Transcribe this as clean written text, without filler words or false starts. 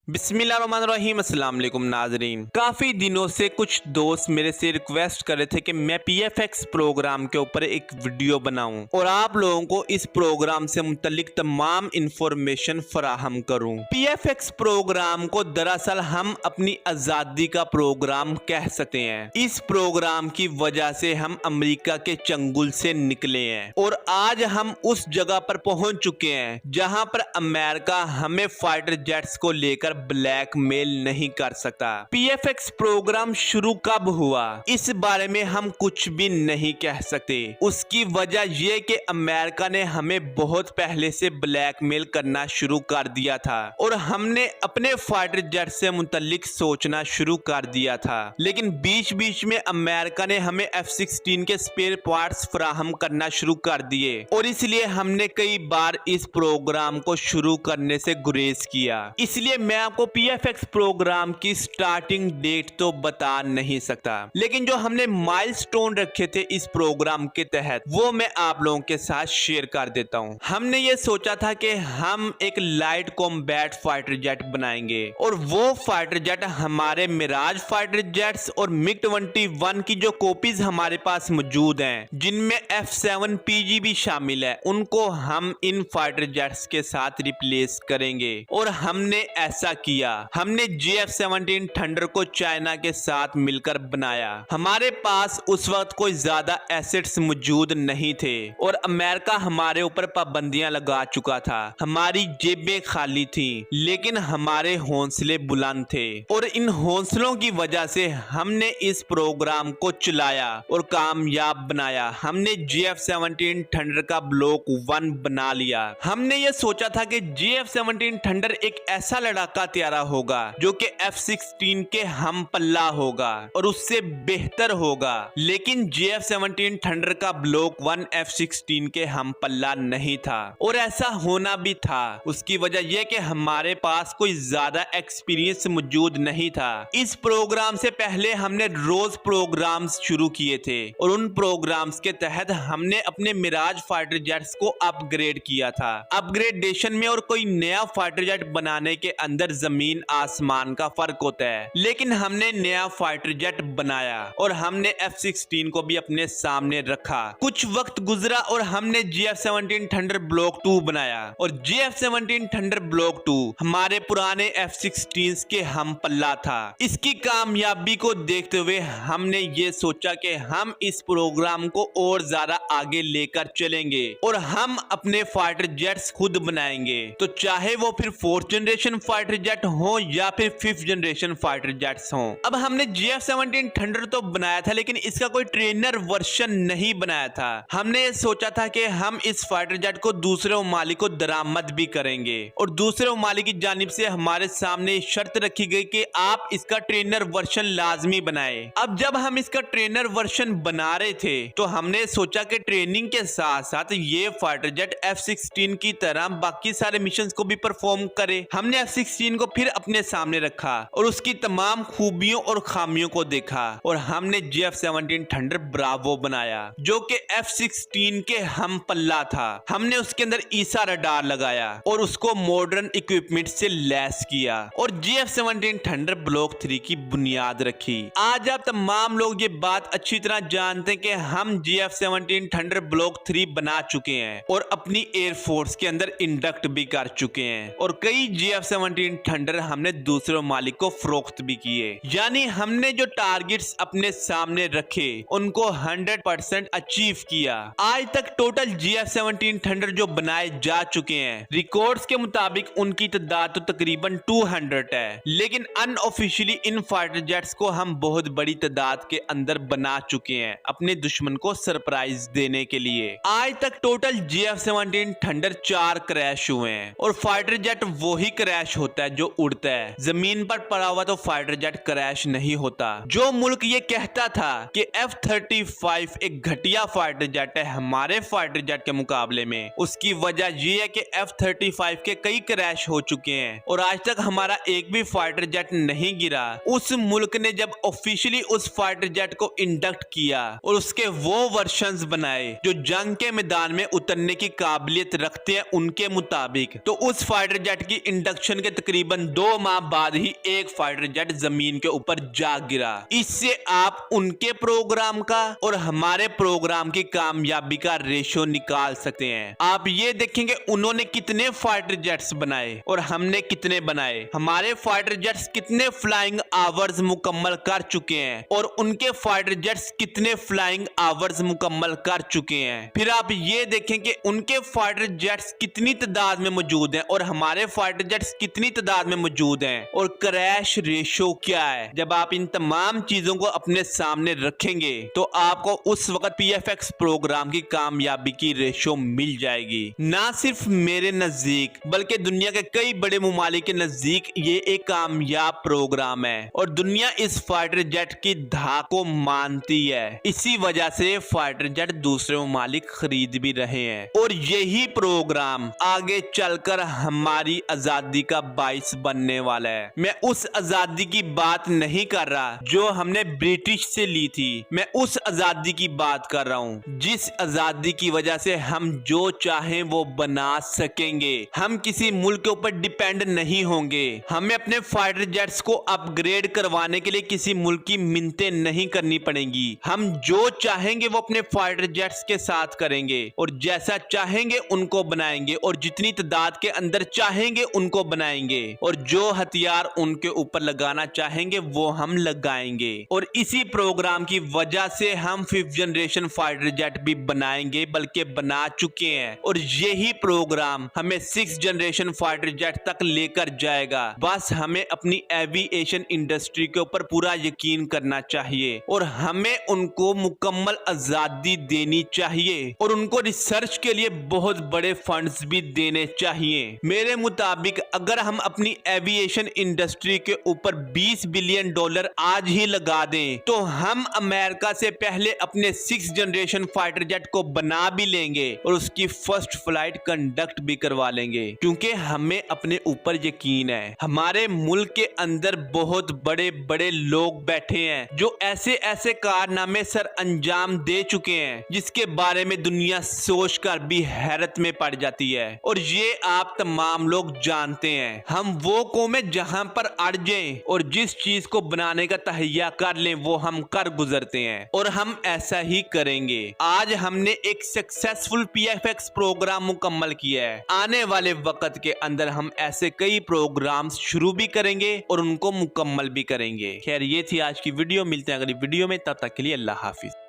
बिस्मिल्लाहिर्रहमानिर्रहीम अस्सलाम वालेकुम नाजरीन। काफ़ी दिनों से कुछ दोस्त मेरे से रिक्वेस्ट कर रहे थे कि मैं पीएफएक्स प्रोग्राम के ऊपर एक वीडियो बनाऊं और आप लोगों को इस प्रोग्राम से मुतल्लिक तमाम इंफॉर्मेशन फराहम करूं। पीएफएक्स प्रोग्राम को दरअसल हम अपनी आज़ादी का प्रोग्राम कह सकते हैं। इस प्रोग्राम की वजह से हम अमेरिका के चंगुल से निकले हैं और आज हम उस जगह पर पहुंच चुके हैं जहां पर अमेरिका हमें फाइटर जेट्स को लेकर ब्लैकमेल नहीं कर सकता। पीएफएक्स प्रोग्राम शुरू कब हुआ इस बारे में हम कुछ भी नहीं कह सकते। उसकी वजह यह कि अमेरिका ने हमें बहुत पहले से ब्लैकमेल करना शुरू कर दिया था और हमने अपने फाइटर जेट से मुतल्लिक सोचना शुरू कर दिया था, लेकिन बीच बीच में अमेरिका ने हमें F-16 के स्पेयर पार्ट्स फराहम करना शुरू कर दिए और इसलिए हमने कई बार इस प्रोग्राम को शुरू करने से गुरेज किया। इसलिए मैं आपको पीएफएक्स प्रोग्राम की स्टार्टिंग डेट तो बता नहीं सकता, लेकिन जो हमने माइलस्टोन रखे थे इस प्रोग्राम के तहत वो मैं आप लोगों के साथ शेयर कर देता हूं। हमने ये सोचा था कि हम एक लाइट कॉम्बैट फाइटर जेट बनाएंगे और वो फाइटर जेट हमारे मिराज फाइटर जेट्स और MiG-21 की जो कॉपीज हमारे पास मौजूद हैं, जिनमें F-7PG भी शामिल है, उनको हम इन फाइटर जेट्स के साथ रिप्लेस करेंगे। और हमने ऐसा किया। हमने JF-17 थंडर को चाइना के साथ मिलकर बनाया। हमारे पास उस वक्त कोई ज्यादा एसेट्स मौजूद नहीं थे और अमेरिका हमारे ऊपर पाबंदियां लगा चुका था। हमारी जेबें खाली थी, लेकिन हमारे हौसले बुलंद थे और इन हौसलों की वजह से हमने इस प्रोग्राम को चलाया और कामयाब बनाया। हमने JF-17 थंडर का ब्लॉक 1 बना लिया। हमने ये सोचा था कि JF-17 थंडर एक ऐसा लड़ाका तैयारा होगा जो कि F-16 के हम पल्ला होगा और उससे बेहतर होगा, लेकिन JF-17 थंडर का ब्लॉक 1 F-16 के हम पल्ला नहीं था और ऐसा होना भी था। उसकी वजह यह कि हमारे पास कोई ज्यादा एक्सपीरियंस मौजूद नहीं था। इस प्रोग्राम से पहले हमने रोज प्रोग्राम्स शुरू किए थे और उन प्रोग्राम्स के तहत हमने अपने मिराज फाइटर जेट्स को अपग्रेड किया था। अपग्रेडेशन में और कोई नया फाइटर जेट बनाने के अंदर जमीन आसमान का फर्क होता है, लेकिन हमने नया फाइटर जेट बनाया और हमने F-16 को भी अपने सामने रखा। कुछ वक्त गुजरा और हमने JF-17 थंडर ब्लॉक 2 बनाया और JF-17 थंडर ब्लॉक 2 हमारे पुराने F-16 के हम पल्ला था। इसकी कामयाबी को देखते हुए हमने ये सोचा कि हम इस प्रोग्राम को और ज्यादा आगे लेकर चलेंगे और हम अपने फाइटर जेट्स खुद बनाएंगे, तो चाहे वो फिर 4th जनरेशन फाइटर जेट हो या फिर 5th जनरेशन फाइटर जेट्स हो। अब हमने JF-17 थंडर तो बनाया था, लेकिन इसका कोई ट्रेनर वर्जन नहीं बनाया था। हमने ये सोचा था कि हम इस फाइटर जेट को दूसरे ममालिक को दरामद भी करेंगे और दूसरे ममालिक की जानिब से हमारे सामने शर्त रखी गई कि आप इसका ट्रेनर वर्जन लाजमी बनाए। अब जब हम इसका ट्रेनर वर्जन बना रहे थे तो हमने सोचा कि ट्रेनिंग के साथ साथ ये फाइटर जेट F-16 की तरह बाकी सारे मिशंस को भी परफॉर्म करे। हमने F-16 को फिर अपने सामने रखा और उसकी तमाम खूबियों और खामियों को देखा और हमने JF-17 थंडर ब्रावो बनाया जो कि F-16 के हम पल्ला था। हमने उसके अंदर ईसा रडार लगाया और उसको मॉडर्न इक्विपमेंट से लैस किया और JF-17 थंडर ब्लॉक 3 की बुनियाद रखी। आज आप तमाम लोग ये बात अच्छी तरह जानते हैं कि हम JF-17 थंडर ब्लॉक 3 बना चुके हैं और अपनी एयरफोर्स के अंदर इंडक्ट भी कर चुके हैं और कई JF-17 थंडर हमने दूसरे मालिक को फरोख्त भी किए। यानी हमने जो टारगेट्स अपने सामने रखे उनको 100% अचीव किया। आज तक टोटल JF-17 थंडर जो बनाए जा चुके हैं, रिकॉर्ड्स के मुताबिक उनकी तादाद तो तकरीबन 200 है, लेकिन अनऑफिशियली इन फाइटर जेट्स को हम बहुत बड़ी तादाद के अंदर बना चुके हैं अपने दुश्मन को सरप्राइज देने के लिए। आज तक टोटल JF-17 थंडर 4 क्रैश हुए हैं और फाइटर जेट वो ही क्रैश होता है जो उड़ता है। जमीन पर पड़ा हुआ तो फाइटर जेट क्रैश नहीं होता। जो मुल्क ये कहता था कि F-35 एक घटिया फाइटर जेट है हमारे फाइटर जेट के मुकाबले में, उसकी वजह ये है कि F-35 के कई क्रैश हो चुके हैं और आज तक हमारा एक भी फाइटर जेट नहीं गिरा। उस मुल्क ने जब ऑफिशियली उस फाइटर जेट को इंडक्ट किया और उसके वो वर्जन्स बनाए जो जंग के मैदान में उतरने की काबिलियत रखते हैं उनके मुताबिक, तो उस फाइटर जेट की इंडक्शन के तकरीबन तकरीबन 2 माह बाद ही एक फाइटर जेट जमीन के ऊपर जा गिरा। इससे आप उनके प्रोग्राम का और हमारे प्रोग्राम की कामयाबी का रेशो निकाल सकते हैं। आप ये देखेंगे उन्होंने कितने फाइटर जेट्स बनाए और हमने कितने बनाए, हमारे फाइटर जेट्स कितने फ्लाइंग आवर्स मुकम्मल कर चुके हैं और उनके फाइटर जेट्स कितने फ्लाइंग आवर्स मुकम्मल कर चुके हैं। फिर आप ये देखें कि उनके फाइटर जेट्स कितनी तादाद में मौजूद हैं और हमारे फाइटर जेट्स कितनी तादाद में मौजूद हैं और क्रैश रेशो क्या है। जब आप इन तमाम चीजों को अपने सामने रखेंगे तो आपको उस वक्त पीएफएक्स प्रोग्राम की कामयाबी की रेशो मिल जाएगी। ना सिर्फ मेरे नजदीक बल्कि दुनिया के कई बड़े मुमालिक के नजदीक ये एक कामयाब प्रोग्राम है और दुनिया इस फाइटर जेट की धाक को मानती है। इसी वजह से फाइटर जेट दूसरे मुमालिक खरीद भी रहे हैं और यही प्रोग्राम आगे चलकर हमारी आजादी का बाइस बनने वाला है। मैं उस आजादी की बात नहीं कर रहा जो हमने ब्रिटिश से ली थी, मैं उस आजादी की बात कर रहा हूँ जिस आजादी की वजह से हम जो चाहें वो बना सकेंगे। हम किसी मुल्क के ऊपर डिपेंड नहीं होंगे, हमें अपने फाइटर जेट्स को अपग्रेड करवाने के लिए किसी मुल्क की मिन्नतें नहीं करनी पड़ेंगी। हम जो चाहेंगे वो अपने फाइटर जेट्स के साथ करेंगे और जैसा चाहेंगे उनको बनाएंगे और जितनी तादाद के अंदर चाहेंगे उनको बनाएंगे और जो हथियार उनके ऊपर लगाना चाहेंगे वो हम लगाएंगे। और इसी प्रोग्राम की वजह से हम 5th जनरेशन फाइटर जेट भी बनाएंगे, बल्कि बना चुके हैं और यही प्रोग्राम हमें 6th जनरेशन फाइटर जेट तक लेकर जाएगा। बस हमें अपनी एविएशन इंडस्ट्री के ऊपर पूरा यकीन करना चाहिए और हमें उनको मुकम्मल आजादी देनी चाहिए और उनको रिसर्च के लिए बहुत बड़े फंड्स भी देने चाहिए। मेरे मुताबिक अगर हम अपनी एविएशन इंडस्ट्री के ऊपर $20 बिलियन आज ही लगा दें तो हम अमेरिका से पहले अपने 6th जनरेशन फाइटर जेट को बना भी लेंगे और उसकी फर्स्ट फ्लाइट कंडक्ट भी करवा लेंगे, क्योंकि हमें अपने ऊपर यकीन है। हमारे मुल्क के अंदर बहुत बड़े बड़े लोग बैठे हैं जो ऐसे ऐसे कारनामे सर अंजाम दे चुके हैं जिसके बारे में दुनिया सोचकर भी हैरत में पड़ जाती है और ये आप तमाम लोग जानते हैं। हम वो कौम है जहां पर अड़ जाएं और जिस चीज को बनाने का तहैया कर लें वो हम कर गुजरते हैं और हम ऐसा ही करेंगे। आज हमने एक सक्सेसफुल पीएफएक्स प्रोग्राम मुकम्मल किया है, आने वाले वक्त के अंदर हम ऐसे कई प्रोग्राम्स शुरू भी करेंगे और उनको मुकम्मल भी करेंगे। खैर ये थी आज की वीडियो, मिलते हैं अगली वीडियो में, तब तक के लिए अल्लाह हाफिज।